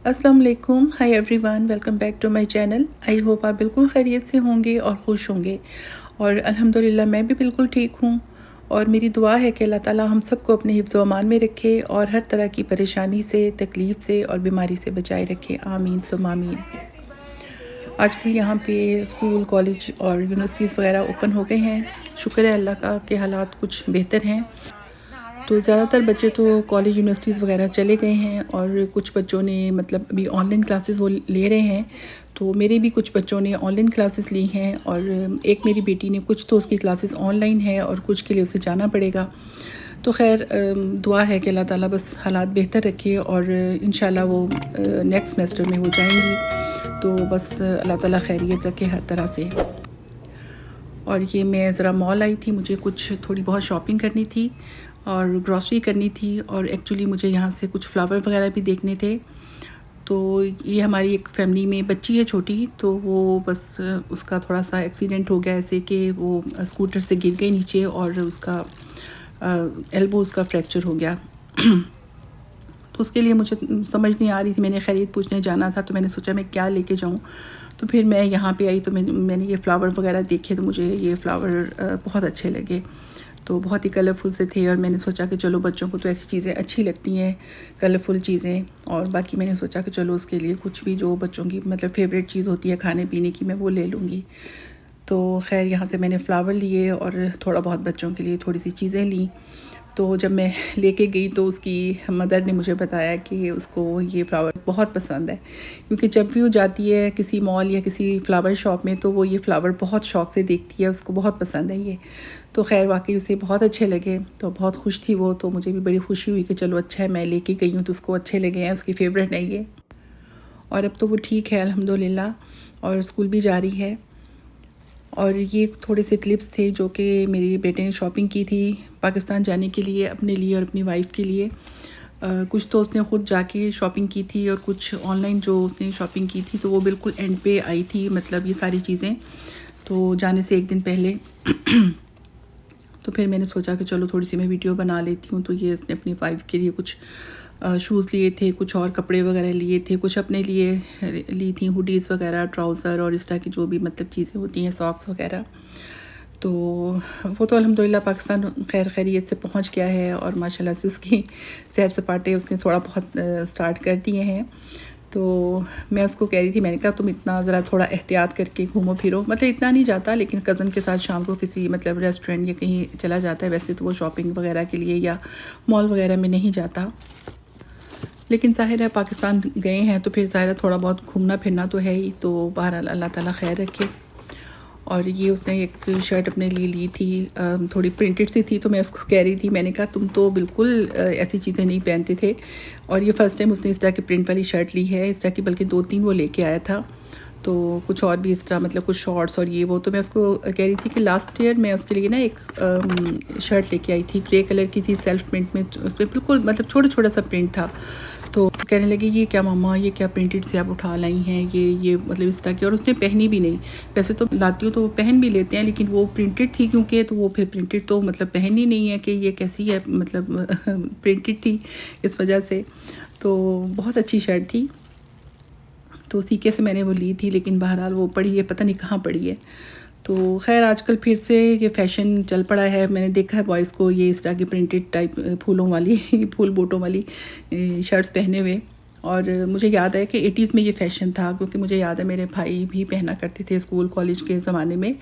अस्सलाम वालेकुम, hi everyone, welcome back to my channel. I hope आप बिल्कुल खैरियत से होंगे और ख़ुश होंगे। और अल्हम्दुलिल्लाह मैं भी बिल्कुल ठीक हूँ। और मेरी दुआ है कि अल्लाह ताला हम सबको अपने हिफ्ज़ व अमान में रखे और हर तरह की परेशानी से, तकलीफ़ से और बीमारी से बचाए रखे। आमीन सुम्मा आमीन। आजकल यहाँ पे स्कूल, कॉलेज और यूनिवर्सिटीज़ वगैरह ओपन हो गए हैं। शुक्र है अल्लाह का कि हालात कुछ बेहतर हैं। तो ज़्यादातर बच्चे तो कॉलेज यूनिवर्सिटीज़ वगैरह चले गए हैं और कुछ बच्चों ने मतलब अभी ऑनलाइन क्लासेस वो ले रहे हैं। तो मेरे भी कुछ बच्चों ने ऑनलाइन क्लासेस ली हैं और एक मेरी बेटी ने, कुछ तो उसकी क्लासेस ऑनलाइन है और कुछ के लिए उसे जाना पड़ेगा। तो खैर दुआ है कि अल्लाह ताला बस हालात बेहतर रखे और इंशाल्लाह वो नेक्स्ट सेमेस्टर में वो जाएंगी। तो बस अल्लाह ताला खैरियत रखे हर तरह से। और ये मैं ज़रा मॉल आई थी, मुझे कुछ थोड़ी बहुत शॉपिंग करनी थी और ग्रॉसरी करनी थी और एक्चुअली मुझे यहाँ से कुछ फ्लावर वगैरह भी देखने थे। तो ये हमारी एक फैमिली में बच्ची है छोटी, तो वो बस उसका थोड़ा सा एक्सीडेंट हो गया, ऐसे कि वो स्कूटर से गिर गई नीचे और उसका एल्बो उसका फ्रैक्चर हो गया। तो उसके लिए मुझे समझ नहीं आ रही थी, मैंने खैरियत पूछने जाना था तो मैंने सोचा मैं क्या लेके जाऊँ। तो फिर मैं यहाँ पे आई तो मैंने ये फ़्लावर वगैरह देखे, तो मुझे ये फ़्लावर बहुत अच्छे लगे। तो बहुत ही कलरफुल से थे और मैंने सोचा कि चलो बच्चों को तो ऐसी चीज़ें अच्छी लगती हैं, कलरफुल चीज़ें। और बाकी मैंने सोचा कि चलो उसके लिए कुछ भी जो बच्चों की मतलब फ़ेवरेट चीज़ होती है खाने पीने की, मैं वो ले लूँगी। तो खैर यहाँ से मैंने फ़्लावर लिए और थोड़ा बहुत बच्चों के लिए थोड़ी सी चीज़ें ली। तो जब मैं लेके गई तो उसकी मदर ने मुझे बताया कि उसको ये फ़्लावर बहुत पसंद है, क्योंकि जब भी वो जाती है किसी मॉल या किसी फ़्लावर शॉप में तो वो ये फ़्लावर बहुत शौक़ से देखती है, उसको बहुत पसंद है ये। तो खैर वाकई उसे बहुत अच्छे लगे, तो बहुत खुश थी वो। तो मुझे भी बड़ी खुशी हुई कि चलो अच्छा है, मैं लेके गई हूँ तो उसको अच्छे लगे हैं, उसकी फ़ेवरेट है ये। और अब तो वो ठीक है अल्हम्दुलिल्लाह और स्कूल भी जा रही है। और ये थोड़े से क्लिप्स थे जो कि मेरे बेटे ने शॉपिंग की थी पाकिस्तान जाने के लिए, अपने लिए और अपनी वाइफ के लिए। कुछ तो उसने ख़ुद जाके शॉपिंग की थी और कुछ ऑनलाइन जो उसने शॉपिंग की थी, तो वो बिल्कुल एंड पे आई थी, मतलब ये सारी चीज़ें तो जाने से एक दिन पहले। तो फिर मैंने सोचा कि चलो थोड़ी सी मैं वीडियो बना लेती हूँ। तो ये उसने अपनी वाइफ के लिए कुछ शूज़ लिए थे, कुछ और कपड़े वगैरह लिए थे, कुछ अपने लिए ली थी हुडीज़ वगैरह, ट्राउज़र और इस तरह की जो भी मतलब चीज़ें होती हैं, सॉक्स वगैरह। तो वो तो अल्हम्दुलिल्लाह पाकिस्तान खैरियत से पहुंच गया है और माशाल्लाह से उसकी सैर सपाटे उसने थोड़ा बहुत स्टार्ट कर दिए हैं। तो मैं उसको कह रही थी, मैंने कहा तुम इतना ज़रा थोड़ा एहतियात करके घूमो फिरो, मतलब इतना नहीं जाता लेकिन कज़न के साथ शाम को किसी मतलब रेस्टोरेंट या कहीं चला जाता है। वैसे तो वो शॉपिंग वगैरह के लिए या मॉल वगैरह में नहीं जाता, लेकिन ज़ाहिर है पाकिस्तान गए हैं तो फिर ज़ाहिर है थोड़ा बहुत घूमना फिरना तो है ही। तो बहरहाल अल्लाह ताला खैर रखे। और ये उसने एक शर्ट अपने लिए ली थी, थोड़ी प्रिंटेड सी थी। तो मैं उसको कह रही थी, मैंने कहा तुम तो बिल्कुल ऐसी चीज़ें नहीं पहनते थे, और ये फ़र्स्ट टाइम उसने इस तरह की प्रिंट वाली शर्ट ली है, इस तरह की बल्कि 2-3 वो लेके आया था। तो कुछ और भी इस तरह मतलब कुछ शॉर्ट्स और ये वो। तो मैं उसको कह रही थी कि लास्ट ईयर मैं उसके लिए ना एक शर्ट लेके आई थी, ग्रे कलर की थी, सेल्फ प्रिंट में, उसमें बिल्कुल मतलब छोटा सा प्रिंट था। तो कहने लगी ये क्या मामा, ये क्या प्रिंटेड से आप उठा लाई हैं, ये मतलब इस तरह की। और उसने पहनी भी नहीं, वैसे तो लाती हूँ तो वो पहन भी लेते हैं, लेकिन वो प्रिंटेड थी क्योंकि, तो वो फिर प्रिंटेड तो मतलब पहन ही नहीं है कि ये कैसी है, मतलब प्रिंटेड थी इस वजह से। तो बहुत अच्छी शर्ट थी, तो सीके से मैंने वो ली थी, लेकिन बहरहाल वो पड़ी है, पता नहीं कहाँ पड़ी है। तो खैर आजकल फिर से ये फ़ैशन चल पड़ा है, मैंने देखा है बॉयज़ को ये इस तरह की प्रिंटेड टाइप फूलों वाली फूल बूटों वाली शर्ट्स पहने हुए। और मुझे याद है कि 80s में ये फ़ैशन था, क्योंकि मुझे याद है मेरे भाई भी पहना करते थे स्कूल कॉलेज के ज़माने में,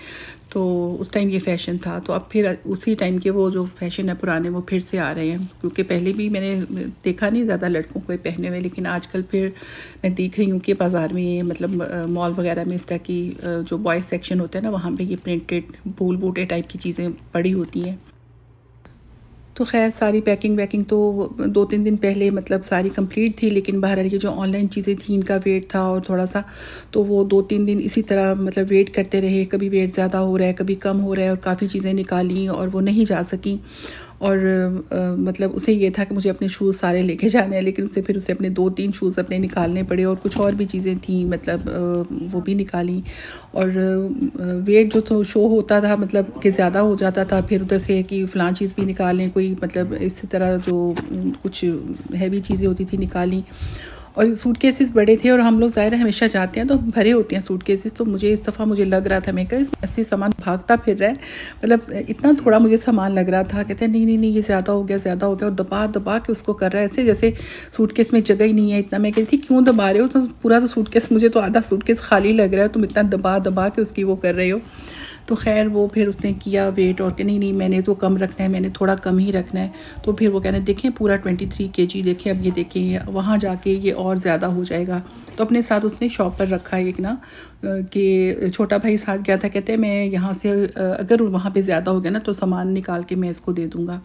तो उस टाइम ये फ़ैशन था। तो अब फिर उसी टाइम के वो जो फ़ैशन है पुराने, वो फिर से आ रहे हैं, क्योंकि पहले भी मैंने देखा नहीं ज़्यादा लड़कों को पहने हुए, लेकिन आजकल फिर मैं देख रही हूँ कि बाज़ार में मतलब मॉल वगैरह में इस तरह की जो बॉयज़ सेक्शन होता है ना, वहाँ पे ये प्रिंटेड फूल बूटे टाइप की चीज़ें पड़ी होती हैं। तो ख़ैर सारी पैकिंग तो 2-3 दिन पहले मतलब सारी कंप्लीट थी, लेकिन बहरहाल ये जो ऑनलाइन चीज़ें थी इनका वेट था और थोड़ा सा, तो वो 2-3 दिन इसी तरह मतलब वेट करते रहे, कभी वेट ज़्यादा हो रहा है, कभी कम हो रहा है, और काफ़ी चीज़ें निकाली और वो नहीं जा सकी। और मतलब उसे ये था कि मुझे अपने शूज़ सारे लेके जाने हैं, लेकिन उसे अपने 2-3 शूज़ अपने निकालने पड़े, और कुछ और भी चीज़ें थी मतलब वो भी निकाली। और वेट जो तो शो होता था मतलब कि ज़्यादा हो जाता था, फिर उधर से कि फ़लाँ चीज़ भी निकालें, कोई मतलब इसी तरह जो कुछ हैवी चीज़ें होती थी निकाली। और सूटकेसेस बड़े थे और हम लोग ज़ाहिर है हमेशा जाते हैं तो भरे होते हैं सूटकेसेस। तो मुझे इस दफ़ा मुझे लग रहा था, मैं कहा इसमें ऐसे सामान भागता फिर रहा है, मतलब इतना थोड़ा मुझे सामान लग रहा था। कहते हैं नहीं नहीं नहीं, ये ज़्यादा हो गया, ज़्यादा हो गया, और दबा दबा के उसको कर रहा है ऐसे जैसे सूटकेस में जगह ही नहीं है इतना। मैं कहती थी क्यों दबा रहे हो, तो पूरा तो सूटकेस, मुझे तो आधा सूटकेस खाली लग रहा है, तुम इतना दबा दबा के उसकी वो कर रहे हो। तो खैर वो फिर उसने किया वेट, और कि नहीं नहीं मैंने तो कम रखना है, मैंने थोड़ा कम ही रखना है। तो फिर वो कहने देखें पूरा 23 kg, देखें अब ये देखें वहाँ जाके ये और ज़्यादा हो जाएगा। तो अपने साथ उसने शॉप पर रखा है एक ना, कि छोटा भाई साथ गया था, कहते हैं मैं यहाँ से अगर वहाँ पे ज़्यादा हो गया ना तो सामान निकाल के मैं इसको दे दूँगा।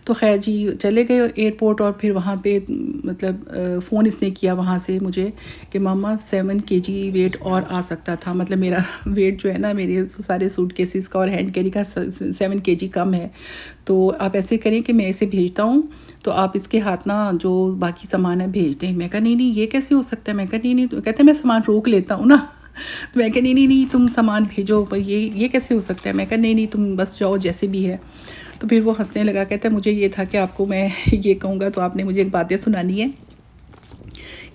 तो खैर जी चले गए एयरपोर्ट, और फिर वहाँ पे मतलब फ़ोन इसने किया वहाँ से मुझे कि मामा 7 kg वेट और आ सकता था, मतलब मेरा वेट जो है ना मेरे सारे सूटकेसेस का और हैंड कैरी का 7 kg कम है। तो आप ऐसे करें कि मैं इसे भेजता हूँ, तो आप इसके हाथ ना जो बाकी सामान है भेज दें। मैं कहा नहीं नहीं ये कैसे हो सकता है, मैं कहा नहीं नहीं, तो कहते मैं सामान रोक लेता हूँ ना। तो मैं कहा नहीं नहीं नहीं तुम सामान भेजो, ये कैसे हो सकता है। मैं कहा नहीं नहीं तुम बस जाओ जैसे भी है। तो फिर वो हंसने लगा, कहता है मुझे ये था कि आपको मैं ये कहूँगा तो आपने मुझे एक बातें सुनानी है,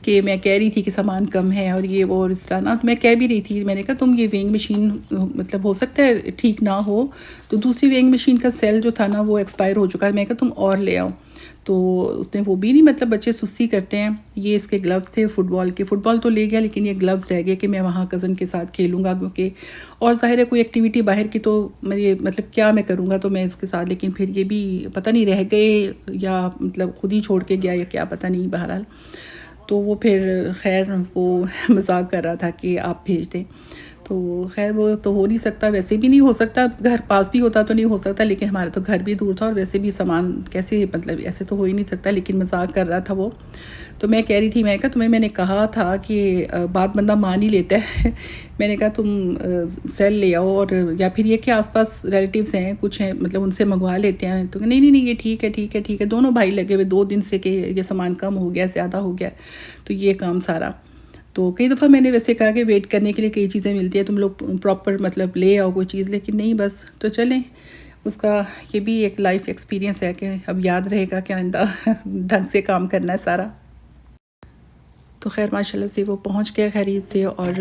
कि मैं कह रही थी कि सामान कम है और ये वो और इस तरह ना। तो मैं कह भी रही थी, मैंने कहा तुम ये वेइंग मशीन मतलब हो सकता है ठीक ना हो, तो दूसरी वेइंग मशीन का सेल जो था ना वो एक्सपायर हो चुका है, मैं कहा तुम और ले आओ। तो उसने वो भी नहीं, मतलब बच्चे सुस्ती करते हैं। ये इसके ग्लव्स थे फुटबॉल के, फुटबॉल तो ले गया लेकिन ये ग्लव्स रह गए कि मैं वहाँ कज़न के साथ खेलूँगा, क्योंकि और ज़ाहिर है कोई एक्टिविटी बाहर की तो मेरे मतलब क्या मैं करूँगा तो मैं इसके साथ, लेकिन फिर ये भी पता नहीं रह गए या मतलब खुद ही छोड़ के गया या क्या पता नहीं, बहरहाल। तो वो फिर खैर वो मजाक कर रहा था कि आप भेज दें। तो खैर वो तो हो नहीं सकता, वैसे भी नहीं हो सकता, घर पास भी होता तो नहीं हो सकता, लेकिन हमारा तो घर भी दूर था और वैसे भी सामान कैसे, मतलब ऐसे तो हो ही नहीं सकता, लेकिन मजाक कर रहा था वो। तो मैं कह रही थी, मैं कहा तुम्हें मैंने कहा था कि बात बंदा मान ही लेता है। मैंने कहा तुम सेल ले आओ, और या फिर ये कि आसपास रिलेटिव्स हैं कुछ हैं, मतलब उनसे मंगवा लेते हैं। तो नहीं नहीं नहीं ये ठीक है ठीक है ठीक है, दोनों भाई लगे हुए 2 दिन से कि ये सामान कम हो गया, ज़्यादा हो गया, तो ये काम सारा। तो कई दफ़ा मैंने वैसे कहा कि वेट करने के लिए कई चीज़ें मिलती है, तुम लोग प्रॉपर मतलब ले आओ कोई चीज़, लेकिन नहीं बस। तो चलें, उसका ये भी एक लाइफ एक्सपीरियंस है कि अब याद रहेगा कि आइंदा ढंग से काम करना है सारा। तो खैर माशाल्लाह से वो पहुंच गया खैरियत से, और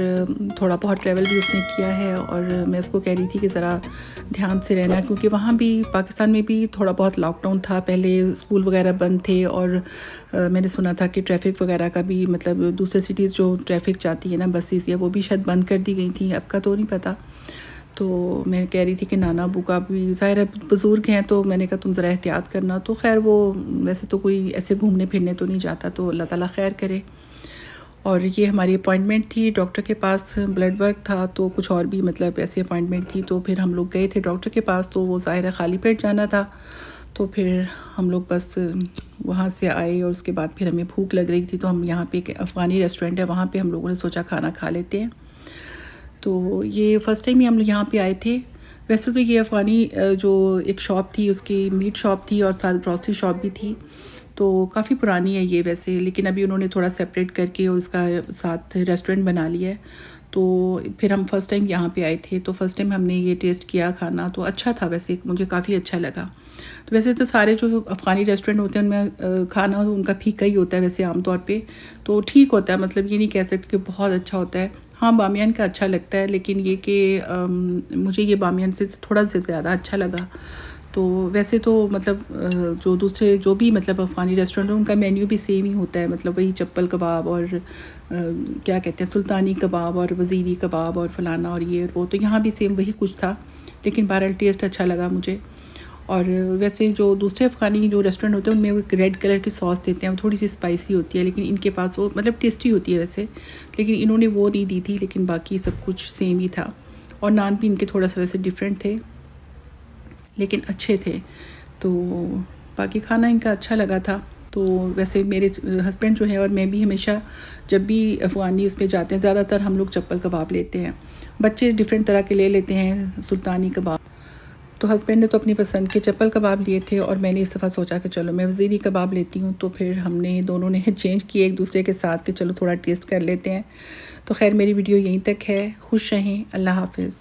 थोड़ा बहुत ट्रैवल भी उसने किया है। और मैं उसको कह रही थी कि ज़रा ध्यान से रहना, क्योंकि वहाँ भी पाकिस्तान में भी थोड़ा बहुत लॉकडाउन था, पहले स्कूल वगैरह बंद थे, और मैंने सुना था कि ट्रैफ़िक वगैरह का भी, मतलब दूसरे सिटीज़ जो ट्रैफ़िक जाती है ना बसेस, या वो भी शायद बंद कर दी गई थी, अब का तो नहीं पता। तो मैं कह रही थी कि नाना अबू का भी ज़ाहिर है बुज़ुर्ग हैं, तो मैंने कहा तुम ज़रा एहतियात करना। तो खैर वो वैसे तो कोई ऐसे घूमने फिरने तो नहीं जाता, तो अल्लाह ताला खैर करे। और ये हमारी अपॉइंटमेंट थी डॉक्टर के पास, ब्लड वर्क था, तो कुछ और भी मतलब ऐसी अपॉइंटमेंट थी। तो फिर हम लोग गए थे डॉक्टर के पास, तो वो ज़ाहिर है खाली पेट जाना था। तो फिर हम लोग बस वहाँ से आए, और उसके बाद फिर हमें भूख लग रही थी, तो हम यहाँ पे एक अफ़गानी रेस्टोरेंट है, वहाँ पे हम लोगों ने सोचा खाना खा लेते हैं। तो ये फ़र्स्ट टाइम ही हम लोग यहाँ पे आए थे। वैसे तो ये अफ़गानी जो एक शॉप थी, उसकी मीट शॉप थी और साथ ग्रॉसरी शॉप भी थी, तो काफ़ी पुरानी है ये वैसे, लेकिन अभी उन्होंने थोड़ा सेपरेट करके और उसका साथ रेस्टोरेंट बना लिया है। तो फिर हम फ़र्स्ट टाइम यहाँ पे आए थे, तो फ़र्स्ट टाइम हमने ये टेस्ट किया खाना, तो अच्छा था वैसे, मुझे काफ़ी अच्छा लगा। तो वैसे तो सारे जो अफ़गानी रेस्टोरेंट होते हैं उनमें खाना उनका फीका ही होता है वैसे आम तौर पे, तो ठीक होता है, मतलब ये नहीं कह सकते कि बहुत अच्छा होता है। हाँ बामियान का अच्छा लगता है, लेकिन ये कि मुझे ये बामियान से थोड़ा से ज़्यादा अच्छा लगा। तो वैसे तो मतलब जो दूसरे जो भी मतलब अफ़गानी रेस्टोरेंट है उनका मेन्यू भी सेम ही होता है, मतलब वही चप्पल कबाब और क्या कहते हैं सुल्तानी कबाब और वज़ीरी कबाब और फ़लाना और ये वो, तो यहाँ भी सेम वही कुछ था, लेकिन बहरहाल टेस्ट अच्छा लगा मुझे। और वैसे जो दूसरे अफ़गानी जो रेस्टोरेंट होते हैं उनमें वो एक रेड कलर की सॉस देते हैं, वो थोड़ी सी स्पाइसी होती है, लेकिन इनके पास वो मतलब टेस्टी होती है वैसे, लेकिन इन्होंने वो नहीं दी थी, लेकिन बाकी सब कुछ सेम ही था। और नान भी इनके थोड़ा सा वैसे डिफरेंट थे, लेकिन अच्छे थे। तो बाकी खाना इनका अच्छा लगा था। तो वैसे मेरे हस्बैंड जो है और मैं भी हमेशा जब भी अफ़गानी उस पर जाते हैं, ज़्यादातर हम लोग चप्पल कबाब लेते हैं, बच्चे डिफरेंट तरह के ले लेते हैं सुल्तानी कबाब। तो हस्बैंड ने तो अपनी पसंद के चप्पल कबाब लिए थे, और मैंने इस दफ़ा सोचा कि चलो मैं वज़ीरी कबाब लेती हूँ। तो फिर हमने दोनों ने चेंज किए एक दूसरे के साथ कि चलो थोड़ा टेस्ट कर लेते हैं। तो खैर मेरी वीडियो यहीं तक है, खुश रहें, अल्लाह हाफ़िज़।